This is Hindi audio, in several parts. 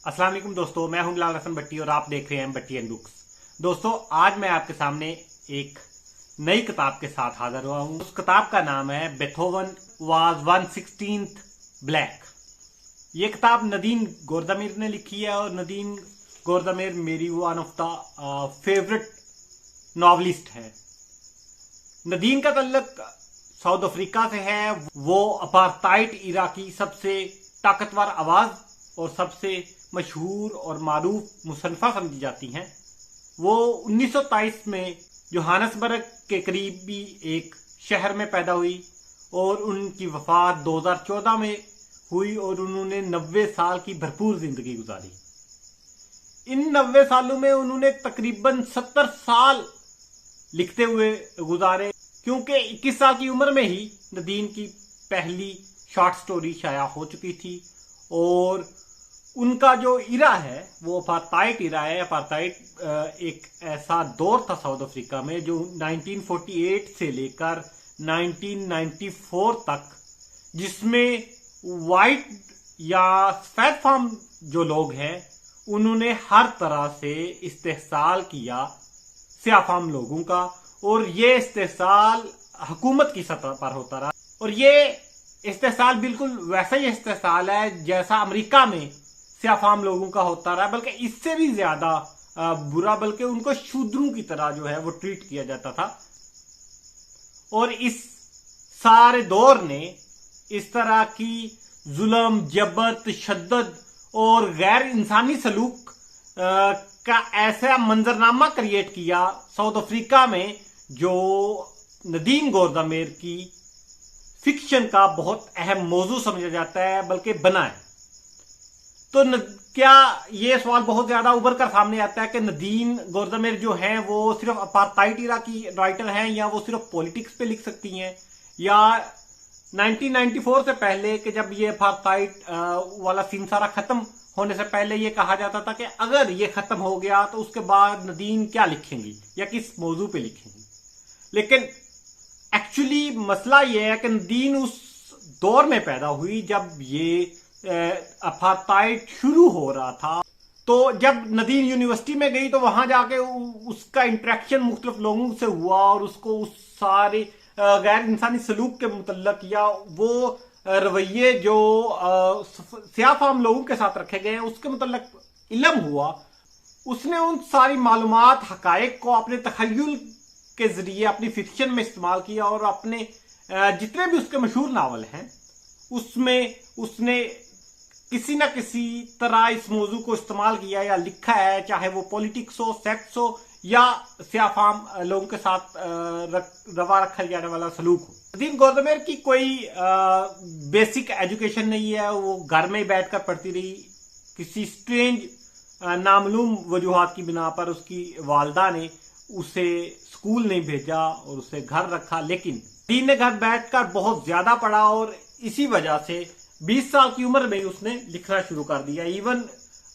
अस्सलाम वालेकुम दोस्तों, मैं हूं बिलाल हसन भट्टी और आप देख रहे हैं भट्टी एंड बुक्स। दोस्तों, आज मैं आपके सामने एक नई किताब के साथ हाजिर हुआ हूं। उस किताब का नाम है बेथोवन वाज 1/16 ब्लैक। ये किताब नदीम गोरदामेर ने लिखी है और नदीम गोरदामेर मेरी one of the favourite novelist है। नदीम का तल्लक साउथ अफ्रीका से है। वो अपार्थाइड इरा की सबसे ताकतवर आवाज और सबसे मशहूर और मारूफ मुसन्फा समझी जाती हैं। वो 1923 में जोहानसबर्ग के करीबी एक शहर में पैदा हुई और उनकी वफात 2014 में हुई और उन्होंने 90 साल की भरपूर जिंदगी गुजारी। इन 90 सालों में उन्होंने तकरीबन 70 साल लिखते हुए गुजारे, क्योंकि 21 साल की उम्र में ही नदीम की पहली शॉर्ट स्टोरी शाया हो चुकी थी और उनका जो इरा है वो अपार्थाइड इरा है। अपार्थाइड एक ऐसा दौर था साउथ अफ्रीका में जो 1948 से लेकर 1994 तक, जिसमें वाइट या सफेद फार्म जो लोग हैं उन्होंने हर तरह से इस्तेहसाल किया स्याह फार्म लोगों का, और ये इस्तेहसाल हुकूमत की सतह पर होता रहा। और ये इस्तेहसाल बिल्कुल वैसा ही इस्तेहसाल है जैसा अमेरिका में स्याह फार्म लोगों का होता रहा, बल्कि इससे भी ज्यादा बुरा, बल्कि उनको शूद्रों की तरह जो है वो ट्रीट किया जाता था। और इस सारे दौर ने इस तरह की जुल्म, जबर, तशद्दुद और गैर इंसानी सलूक का ऐसा मंजरनामा क्रिएट किया साउथ अफ्रीका में, जो नदीम गोरदामेर की फिक्शन का बहुत अहम मौजू समझा जाता है, बल्कि बना है। तो क्या ये सवाल बहुत ज्यादा उभर कर सामने आता है कि नदीम गोरदामेर जो हैं वो सिर्फ अपार्थाइड इरा की राइटर हैं, या वो सिर्फ पॉलिटिक्स पे लिख सकती हैं, या 1994 से पहले कि जब ये अपार्थाइड वाला सीन सारा खत्म होने से पहले ये कहा जाता था कि अगर ये खत्म हो गया तो उसके बाद नदीम क्या लिखेंगी या किस मौजू पे लिखेंगी। लेकिन एक्चुअली मसला ये है कि नदीम उस दौर में पैदा हुई जब ये अपार्थाइड शुरू हो रहा था। तो जब नदीम यूनिवर्सिटी में गई तो वहां जाके उसका इंटरेक्शन मुख्तलिफ लोगों से हुआ और उसको उस सारे गैर इंसानी सलूक के मुतल्लक या वो रवैये जो स्याह फार्म लोगों के साथ रखे गए हैं उसके मुतल्लक इल्म हुआ। उसने उन सारी मालूमात, हकायक को अपने तखय्युल के जरिए अपनी फिक्शन में इस्तेमाल किया और अपने जितने भी उसके मशहूर नावल हैं उसमें उसने किसी ना किसी तरह इस मौजू को इस्तेमाल किया या लिखा है, चाहे वो पॉलिटिक्स हो, सेक्स हो या स्याह फार्म लोगों के साथ रवा रखा जाने वाला सलूक हो। नदीम गोरदामेर की कोई बेसिक एजुकेशन नहीं है। वो घर में बैठकर पढ़ती रही। किसी स्ट्रेंज नामालूम वजूहात की बिना पर उसकी वालदा ने उसे स्कूल नहीं भेजा और उसे घर रखा, लेकिन नदीम ने घर बैठकर बहुत ज्यादा पढ़ा और इसी वजह से 20 साल की उम्र में उसने लिखना शुरू कर दिया। इवन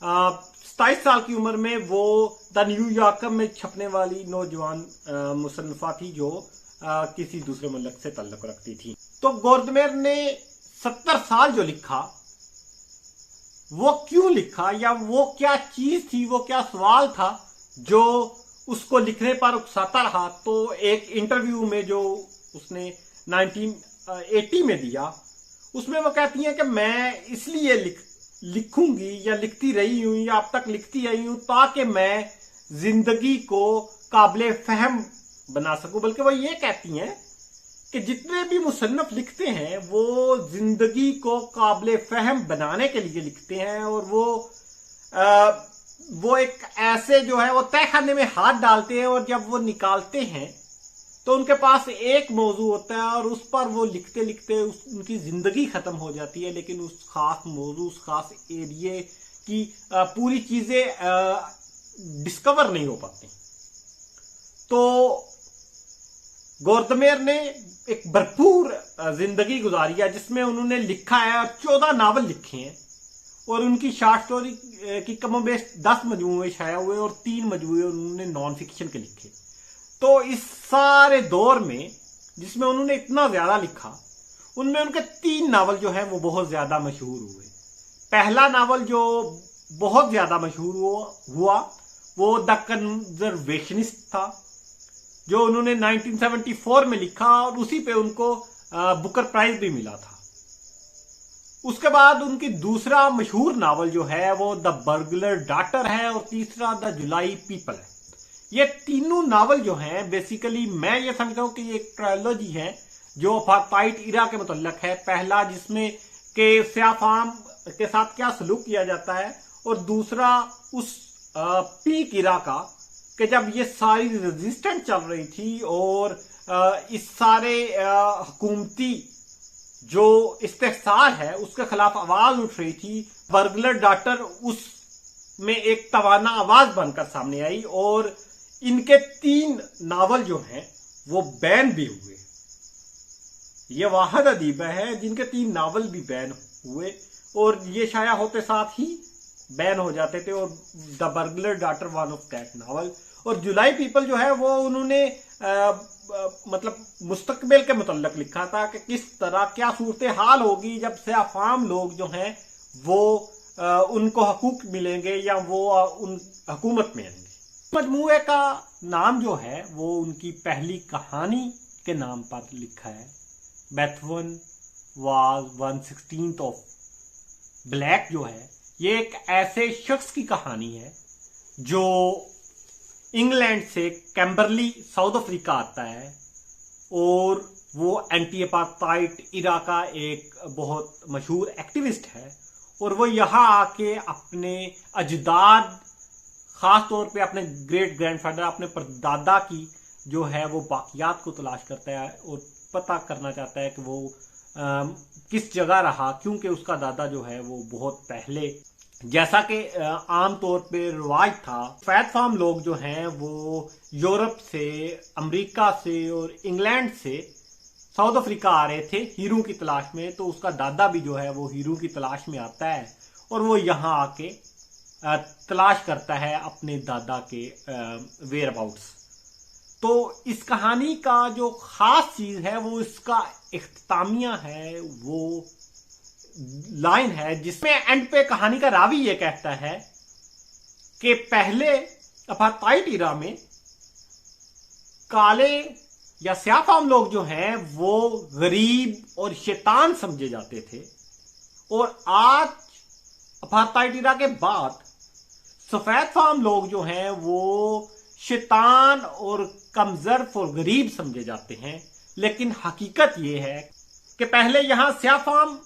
27 साल की उम्र में वो द न्यूयॉर्कर में छपने वाली नौजवान मुसन्निफा थी जो किसी दूसरे मुल्क से तल्लुक रखती थी। तो गोरदामेर ने 70 साल जो लिखा, वो क्यों लिखा या वो क्या चीज थी, वो क्या सवाल था जो उसको लिखने पर उकसाता रहा। तो एक इंटरव्यू में जो उसने 1980 में दिया, उसमें वो कहती हैं कि मैं इसलिए लिखूंगी या लिखती रही हूं या अब तक लिखती रही हूं ताकि मैं जिंदगी को काबिल फहम बना सकूं। बल्कि वो ये कहती हैं कि जितने भी मुसन्निफ लिखते हैं वो जिंदगी को काबिल फहम बनाने के लिए लिखते हैं, और वो एक ऐसे जो है वो तय खाने में हाथ डालते हैं और जब वो निकालते हैं तो उनके पास एक मौजू होता है और उस पर वो लिखते लिखते उनकी जिंदगी खत्म हो जाती है, लेकिन उस खास मौजू, उस खास एरिए की पूरी चीजें डिस्कवर नहीं हो पाती। तो गोरदामेर ने एक भरपूर जिंदगी गुजारी है जिसमें उन्होंने लिखा है, 14 नावल लिखे हैं और उनकी शॉर्ट स्टोरी की कमोबेश 10 मजमूए शाया हुए और 3 मजमूए उन्होंने नॉन फिक्शन के लिखे। तो इस सारे दौर में जिसमें उन्होंने इतना ज्यादा लिखा, उनमें उनके 3 नावल जो है वो बहुत ज्यादा मशहूर हुए। पहला नावल जो बहुत ज्यादा मशहूर हुआ वो द कंजर्वेशनिस्ट था, जो उन्होंने 1974 में लिखा और उसी पे उनको बुकर प्राइज भी मिला था। उसके बाद उनकी दूसरा मशहूर नावल जो है वो द बर्गलर डॉटर है और तीसरा द जुलाई पीपल है। ये तीनों नावल जो हैं बेसिकली मैं ये समझता हूं कि ये एक ट्रायोलॉजी है जो अपार्थाइड इरा के मुतल्लक है। पहला जिसमें के स्याफाम के साथ क्या सलूक किया जाता है, और दूसरा उस पीक इरा का कि जब ये सारी रेजिस्टेंस चल रही थी और इस सारे हुकूमती जो इस्तेहसार है उसके खिलाफ आवाज उठ रही थी। बर्गलर डॉटर उसमें एक तवाना आवाज बनकर सामने आई और इनके 3 नावल जो हैं वो बैन भी हुए। ये वाहिद अदीब है जिनके 3 नावल भी बैन हुए और ये शाया होते साथ ही बैन हो जाते थे, और the burglar daughter one of that novel. और जुलाई पीपल जो है वो उन्होंने मतलब मुस्तकबिल के मुतल्लक लिखा था कि किस तरह क्या सूरत हाल होगी जब से अफाम लोग जो हैं वो उनको हकूक मिलेंगे या वो उन हुकूमत में आएंगे। मजमूए का नाम जो है वो उनकी पहली कहानी के नाम पर लिखा है। बेथोवन वाज 1/16 ऑफ ब्लैक जो है ये एक ऐसे शख्स की कहानी है जो इंग्लैंड से कैम्बरली साउथ अफ्रीका आता है और वो एंटी अपार्थाइड इरा का एक बहुत मशहूर एक्टिविस्ट है, और वो यहाँ आके अपने अजदाद खास तौर पे अपने ग्रेट ग्रैंडफादर अपने परदादा की जो है वो बाकियात को तलाश करता है और पता करना चाहता है कि वो किस जगह रहा, क्योंकि उसका दादा जो है वो बहुत पहले, जैसा कि आम तौर पे रिवाज था, फैट फार्म लोग जो हैं वो यूरोप से, अमेरिका से और इंग्लैंड से साउथ अफ्रीका आ रहे थे हीरो की तलाश में। तो उसका दादा भी जो है वो हीरो की तलाश में आता है और वो यहाँ आके तलाश करता है अपने दादा के वेयर अबाउट्स। तो इस कहानी का जो खास चीज है वो इसका इख्तितामिया है, वो लाइन है जिसमें एंड पे कहानी का रावी ये कहता है कि पहले अपार्थाइड इरा में काले या स्याफाम लोग जो हैं वो गरीब और शैतान समझे जाते थे, और आज अपार्थाइड इरा के बाद सफेद फार्म लोग जो हैं वो शैतान और कमजोर और गरीब समझे जाते हैं। लेकिन हकीकत ये है कि पहले यहां स्याह फार्म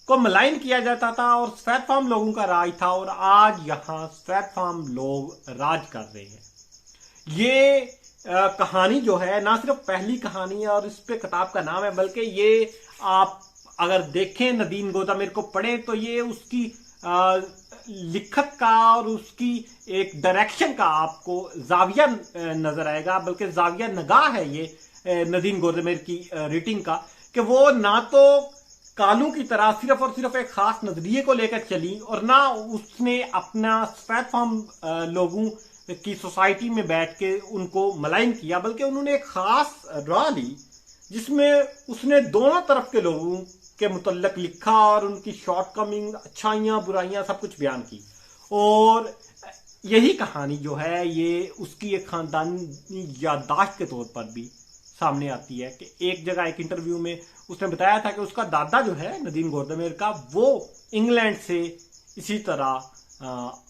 को मलाइन किया जाता था और सफेद फार्म लोगों का राज था, और आज यहां सफेद फार्म लोग राज कर रहे हैं। ये कहानी जो है ना सिर्फ पहली कहानी है और इस पे किताब का नाम है, बल्कि ये आप अगर देखें नदीम गोदामिर को पढ़ें तो ये उसकी लिखत का और उसकी एक डायरेक्शन का आपको जाविया नजर आएगा, बल्कि जाविया नगाह है ये नदीम गोदामिर की रीडिंग का, कि वो ना तो कालू की तरह सिर्फ और सिर्फ एक खास नजरिए को लेकर चली और ना उसने अपना सफेद फार्म लोगों की सोसाइटी में बैठ के उनको मलाइन किया, बल्कि उन्होंने एक खास राह ली जिसमें उसने दोनों तरफ के लोगों के मुतल्लक लिखा और उनकी शॉर्टकमिंग, अच्छाइयां, बुराइयां सब कुछ बयान की। और यही कहानी जो है ये उसकी एक खानदानी याददाश्त के तौर पर भी सामने आती है कि एक जगह एक इंटरव्यू में उसने बताया था कि उसका दादा जो है नदीम गोदामिर का, वो इंग्लैंड से इसी तरह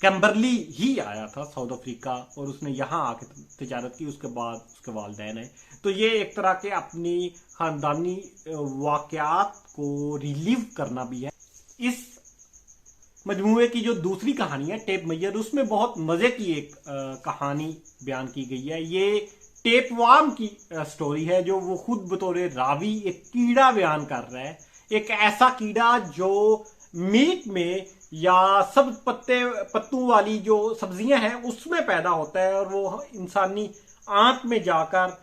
कैम्बरली ही आया था साउथ अफ्रीका, और उसने यहाँ आके तिजारत की, उसके बाद उसके वालिदैन है। तो ये एक तरह के अपनी खानदानी वाकयात को रिलीव करना भी है। इस मजमूए की जो दूसरी कहानी है टेप मैयर, उसमें बहुत मजे की एक कहानी बयान की गई है। ये टेपवार्म की स्टोरी है जो वो खुद बतौर रावी एक कीड़ा बयान कर रहा है, एक ऐसा कीड़ा जो मीट में या सब पत्तों वाली जो सब्जियां हैं उसमें पैदा होता है, और वो इंसानी आंत में जाकर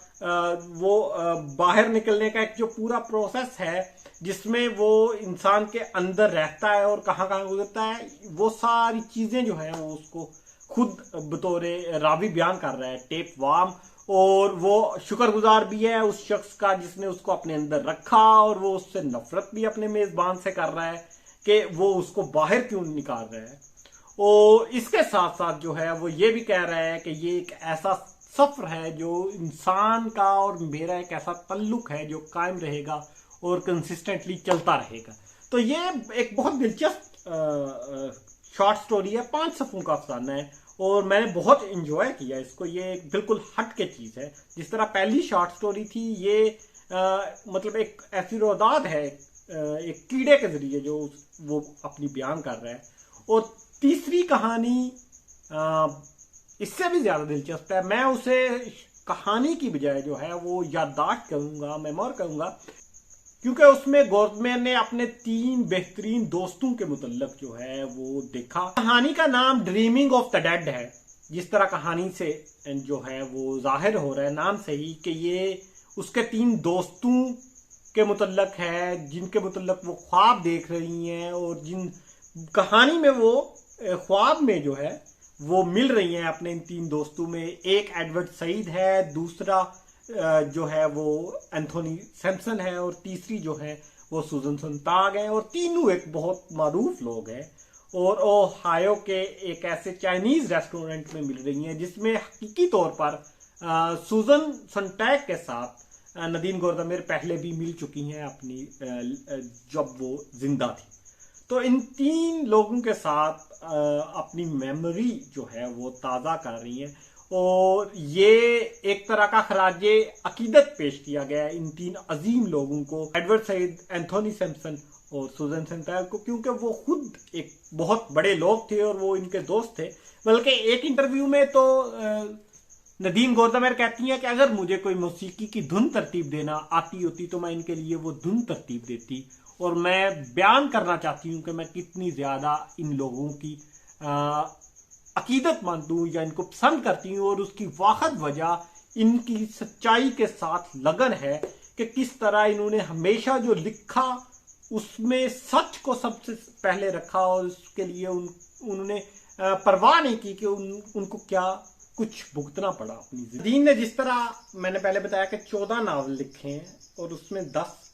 वो बाहर निकलने का एक जो पूरा प्रोसेस है जिसमें वो इंसान के अंदर रहता है और कहाँ कहाँ गुजरता है, वो सारी चीजें जो है वो उसको खुद बतौर रावी बयान कर रहा है टेपवार्म। और वो शुक्रगुजार भी है उस शख्स का जिसने उसको अपने अंदर रखा, और वो उससे नफरत भी अपने मेजबान से कर रहा है कि वो उसको बाहर क्यों निकाल रहा है। और इसके साथ साथ जो है वो ये भी कह रहा है कि ये एक ऐसा सफर है जो इंसान का और मेरा एक ऐसा ताल्लुक है जो कायम रहेगा और कंसिस्टेंटली चलता रहेगा। तो ये एक बहुत दिलचस्प शॉर्ट स्टोरी है, 5 सफ़ों का अफसाना है और मैंने बहुत इंजॉय किया इसको। ये एक बिल्कुल हट के चीज़ है। जिस तरह पहली शॉर्ट स्टोरी थी ये मतलब एक ऐसी रोदाद है एक कीड़े के जरिए जो वो अपनी बयान कर रहा है। और तीसरी कहानी इससे भी ज़्यादा दिलचस्प है। मैं उसे कहानी की बजाय जो है वो याददाश्त करूँगा, मेमोर करूँगा, क्योंकि उसमें गवर्नमेंट ने अपने 3 बेहतरीन दोस्तों के मुतल्लक जो है वो देखा। कहानी का नाम ड्रीमिंग ऑफ द डेड है। जिस तरह कहानी से जो है वो जाहिर हो रहा है नाम से ही कि ये उसके 3 दोस्तों के मुतल्लक है जिनके मुतल्लक वो ख्वाब देख रही हैं और जिन कहानी में वो ख्वाब में जो है वो मिल रही हैं अपने इन 3 दोस्तों में। एक एडवर्ड सईद है, दूसरा जो है वो एंथोनी सैमसन है और तीसरी जो है वो सूजन सोनटाग है। और तीनों एक बहुत मारूफ लोग हैं और ओहायो के एक ऐसे चाइनीज रेस्टोरेंट में मिल रही हैं जिसमें हकीकी तौर पर सूजन सोनटैग के साथ नदीम गोरदमेर पहले भी मिल चुकी हैं अपनी जब वो जिंदा थी। तो इन 3 लोगों के साथ अपनी मेमोरी जो है वो ताज़ा कर रही हैं और ये एक तरह का खराजे अकीदत पेश किया गया है इन 3 अजीम लोगों को, एडवर्ड सईद, एंथोनी सैमसन और सूजन सोनटैग को, क्योंकि वो खुद एक बहुत बड़े लोग थे और वो इनके दोस्त थे। बल्कि एक इंटरव्यू में तो नदीम गोरदमेर कहती हैं कि अगर मुझे कोई मौसीकी की धुन तरतीब देना आती होती तो मैं इनके लिए वो धुन तरतीब देती। और मैं बयान करना चाहती हूँ कि मैं कितनी ज़्यादा इन लोगों की अकीदत मानती हूँ या इनको पसंद करती हूँ। और उसकी वाहद वजह इनकी सच्चाई के साथ लगन है कि किस तरह इन्होंने हमेशा जो लिखा उसमें सच को सबसे पहले रखा और उसके लिए उन्होंने परवाह नहीं की कि उनको क्या कुछ भुगतना पड़ा अपनी जिंदगी। दीन ने जिस तरह मैंने पहले बताया कि 14 नावल लिखे हैं और उसमें 10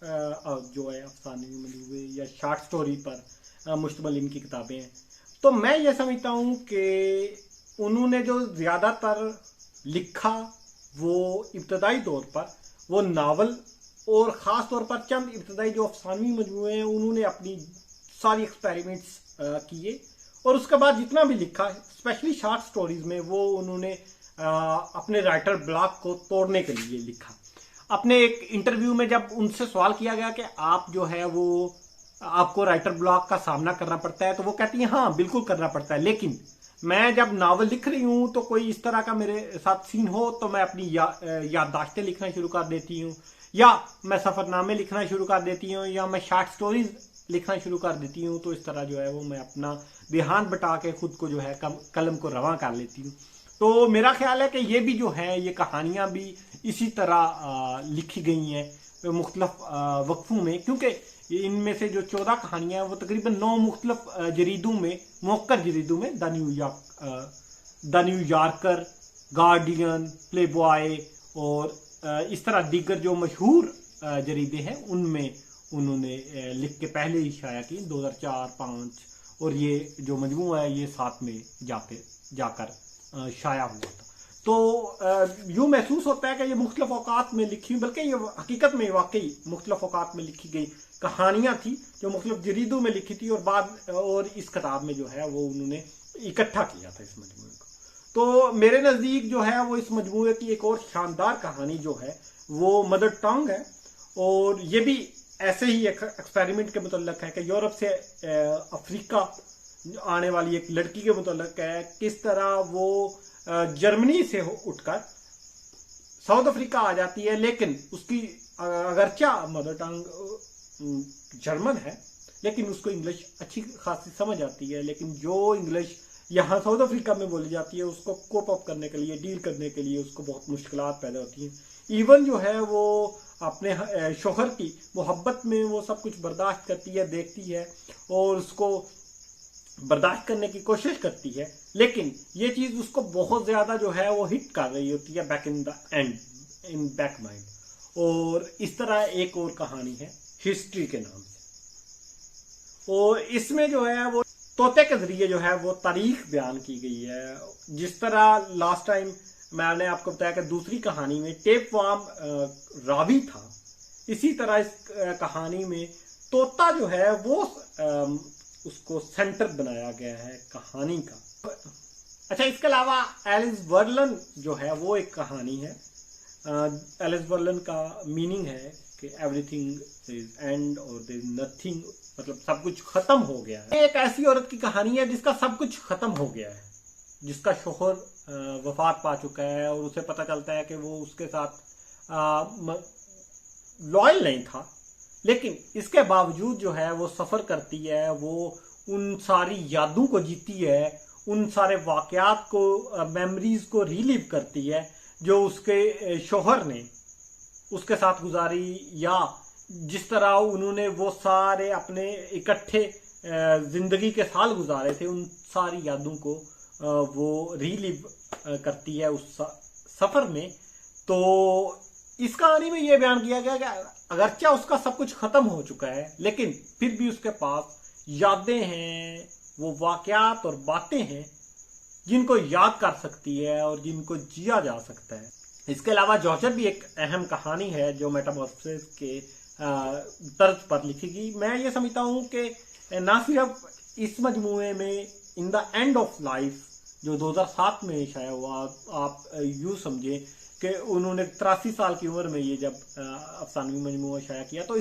जो है अफसाने मजमूए या शॉर्ट स्टोरी पर मुश्तमिल इनकी किताबें हैं। तो मैं ये समझता हूँ कि उन्होंने जो ज़्यादातर लिखा वो इब्तदाई तौर पर वो नावल और ख़ास तौर पर चंद इब्तदाई जो अफसानवी मजमूए हैं उन्होंने अपनी सारी एक्सपेरिमेंट्स किए और उसके बाद जितना भी लिखा स्पेशली शॉर्ट स्टोरीज में वो उन्होंने अपने राइटर ब्लॉक को तोड़ने के लिए लिखा। अपने एक इंटरव्यू में जब उनसे सवाल किया गया कि आप जो है वो आपको राइटर ब्लॉक का सामना करना पड़ता है तो वो कहती हैं हाँ बिल्कुल करना पड़ता है, लेकिन मैं जब नावल लिख रही हूँ तो कोई इस तरह का मेरे साथ सीन हो तो मैं अपनी याददाश्तें लिखना शुरू कर देती हूँ या मैं सफरनामे लिखना शुरू कर देती हूँ या मैं शॉर्ट स्टोरीज लिखना शुरू कर देती हूँ। तो इस तरह जो है वो मैं अपना ध्यान बटा के खुद को जो है कलम को रवां कर लेती हूँ। तो मेरा ख्याल है कि ये भी जो है ये कहानियाँ भी इसी तरह लिखी गई हैं मुख्तलिफ वक्फों में, क्योंकि इनमें से जो 14 कहानियाँ हैं वो तकरीबन 9 मुख्तलिफ जरीदों में मौकर जरीदों में द न्यूयॉर्कर, गार्डियन, प्लेबॉय और इस तरह दीगर जो मशहूर जरीदे हैं उनमें उन्होंने लिख के पहले ही शाया की 2004-5 और ये जो मजमूआ है ये 7 में जाकर शाया हुआ था। तो यूँ महसूस होता है कि ये मुख्तलिफ औकात में लिखी, बल्कि ये हकीकत में वाकई मुख्तलिफ औकात में लिखी गई कहानियाँ थी जो मुख्तलिफ जरीदों में लिखी थी और इस किताब में जो है वो उन्होंने इकट्ठा किया था इस मजमूए को। तो मेरे नज़दीक जो है वो इस मजमूए की एक और शानदार कहानी जो है वो मदर टंग है और ये भी ऐसे ही एक एक्सपेरिमेंट के मुतल्लक है कि यूरोप से अफ्रीका आने वाली एक लड़की के मुतल्लक है, किस तरह वो जर्मनी से उठकर साउथ अफ्रीका आ जाती है, लेकिन उसकी अगरचा मदर टंग जर्मन है लेकिन उसको इंग्लिश अच्छी खासी समझ आती है, लेकिन जो इंग्लिश यहाँ साउथ अफ्रीका में बोली जाती है उसको कोप अप करने के लिए, डील करने के लिए उसको बहुत मुश्किलात पैदा होती हैं। इवन जो है वो अपने शोहर की मोहब्बत में वो सब कुछ बर्दाश्त करती है, देखती है और उसको बर्दाश्त करने की कोशिश करती है, लेकिन ये चीज़ उसको बहुत ज़्यादा जो है वो हिट कर रही होती है back in the and in back mind. और इस तरह एक और कहानी है हिस्ट्री के नाम से और इसमें जो है वो तोते के जरिए जो है वो तारीख बयान की गई है। जिस तरह लास्ट टाइम मैंने आपको बताया कि दूसरी कहानी में टेपवार्म रावी था, इसी तरह इस कहानी में तोता जो है वो उसको सेंटर बनाया गया है कहानी का। अच्छा, इसके अलावा एलिस वर्लन जो है वो एक कहानी है। एलिस वर्लन का मीनिंग है कि एवरीथिंग इज एंड और देयर इज नथिंग, मतलब सब कुछ खत्म हो गया है। एक ऐसी औरत की कहानी है जिसका सब कुछ खत्म हो गया है, जिसका शोहर वफात पा चुका है और उसे पता चलता है कि वो उसके साथ लॉयल नहीं था, लेकिन इसके बावजूद जो है वो सफर करती है, वो उन सारी यादों को जीती है, उन सारे वाकयात को, मेमोरीज को रिलीव करती है जो उसके शोहर ने उसके साथ गुजारी, या जिस तरह उन्होंने वो सारे अपने इकट्ठे जिंदगी के साल गुजारे थे, उन सारी यादों को वो रिलीव करती है उस सफर में। तो इस कहानी में यह बयान किया गया कि अगरचे उसका सब कुछ खत्म हो चुका है, लेकिन फिर भी उसके पास यादें हैं, वो वाकयात और बातें हैं जिनको याद कर सकती है और जिनको जिया जा सकता है। इसके अलावा जॉर्जर भी एक अहम कहानी है जो मेटामॉर्फोसिस के तर्ज पर लिखी गई। मैं ये समझता हूँ कि ना सिर्फ इस मजमूए में in the end of life जो 2007 में शाया हुआ, आप यूँ समझे कि उन्होंने 83 साल की उम्र में ये जब अफसानवी मजमूआ शाया किया, तो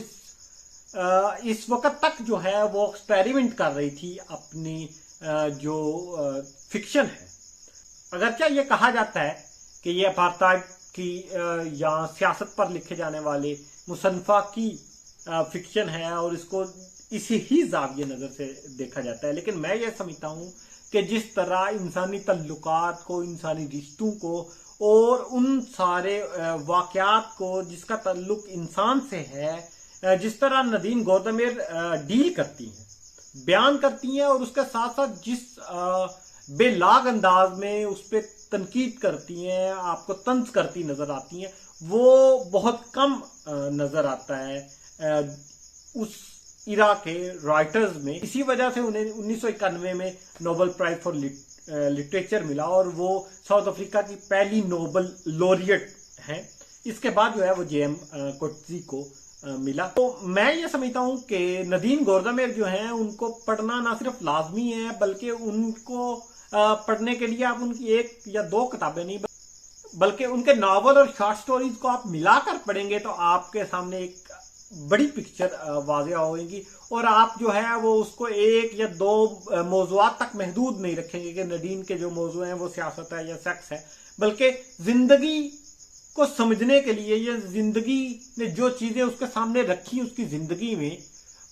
इस वक्त तक जो है वो एक्सपेरिमेंट कर रही थी अपनी जो फिक्शन है। अगरचे ये कहा जाता है कि ये अपार्थाइड की या सियासत पर लिखे जाने वाले मुसन्फा की फिक्शन है और इसको इसी ही जाविये नज़र से देखा जाता है, लेकिन मैं ये समझता हूँ कि जिस तरह इंसानी तल्लुकात को, इंसानी रिश्तों को और उन सारे वाकयात को जिसका तल्लुक इंसान से है, जिस तरह नदीम गौतमेर डील करती हैं, बयान करती हैं और उसके साथ साथ जिस बेलाग अंदाज में उस पर तनकीद करती हैं, आपको तंज करती नजर आती हैं, वो बहुत कम नजर आता है उस इरा के राइटर्स में। इसी वजह से उन्हें 1991 में नोबेल प्राइज फॉर लिटरेचर मिला और वो साउथ अफ्रीका की पहली नोबेल लॉरिएट हैं। इसके बाद जो है वो जेएम कोटजी को मिला। तो मैं ये समझता हूँ कि नदीम गौरदामेर जो हैं उनको पढ़ना ना सिर्फ लाजमी है, बल्कि उनको पढ़ने के लिए आप उनकी एक या दो किताबें नहीं, बल्कि उनके नावल और शॉर्ट स्टोरीज को आप मिलाकर पढ़ेंगे तो आपके सामने एक बड़ी पिक्चर वाज़ेह होगी और आप जो है वो उसको एक या दो मौज़ूआत तक महदूद नहीं रखेंगे कि नदीम के जो मौजू हैं वो सियासत है या सेक्स है, बल्कि जिंदगी को समझने के लिए या जिंदगी ने जो चीजें उसके सामने रखी उसकी जिंदगी में,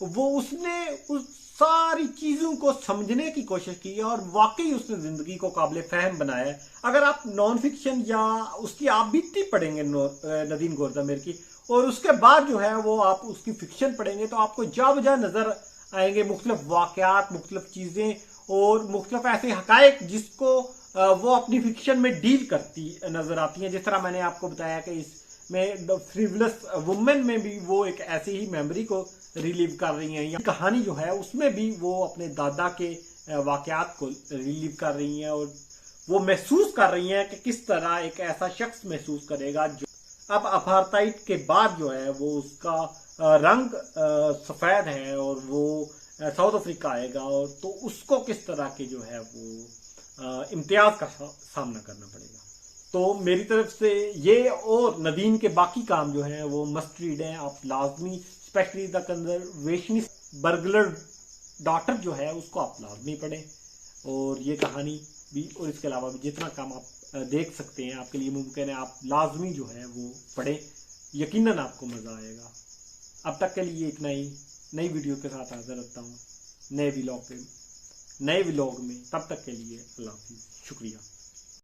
वो उसने उस सारी चीजों को समझने की कोशिश की है और वाकई उसने जिंदगी को काबिल फहम बनाया है। अगर आप नॉन फिक्शन या उसकी आप बीती पढ़ेंगे नदीम गौरदामेर की और उसके बाद जो है वो आप उसकी फिक्शन पढ़ेंगे तो आपको जा बजा नजर आएंगे मुख्तलिफ वाकयात, मुख्तलिफ चीजें और मुख्तलिफ ऐसे हकायक जिसको वो अपनी फिक्शन में डील करती नजर आती हैं। जिस तरह मैंने आपको बताया कि इसमें द फ्रीवलेस वुमेन में भी वो एक ऐसी ही मेमोरी को रिलीव कर रही हैं, या कहानी जो है उसमें भी वो अपने दादा के वाकयात को रिलीव कर रही हैं और वो महसूस कर रही हैं कि किस तरह एक ऐसा शख्स महसूस करेगा जो अब अपार्थाइड के बाद जो है वो उसका रंग सफेद है और वो साउथ अफ्रीका आएगा और तो उसको किस तरह के जो है वो इम्तियाज का सामना करना पड़ेगा। तो मेरी तरफ से ये और नदीम के बाकी काम जो हैं वो मस्ट रीड हैं, आप लाजमी, specially the conservationist burglar daughter जो है उसको आप लाजमी पढ़ें और ये कहानी भी और इसके अलावा भी जितना काम आप देख सकते हैं आपके लिए मुमकिन है, आप लाजमी जो है वो पढ़ें, यकीनन आपको मज़ा आएगा। अब तक के लिए इतना ही, नई वीडियो के साथ हाजिर रहता हूँ नए व्लॉग में। तब तक के लिए अल्लाह हाफिज़, शुक्रिया।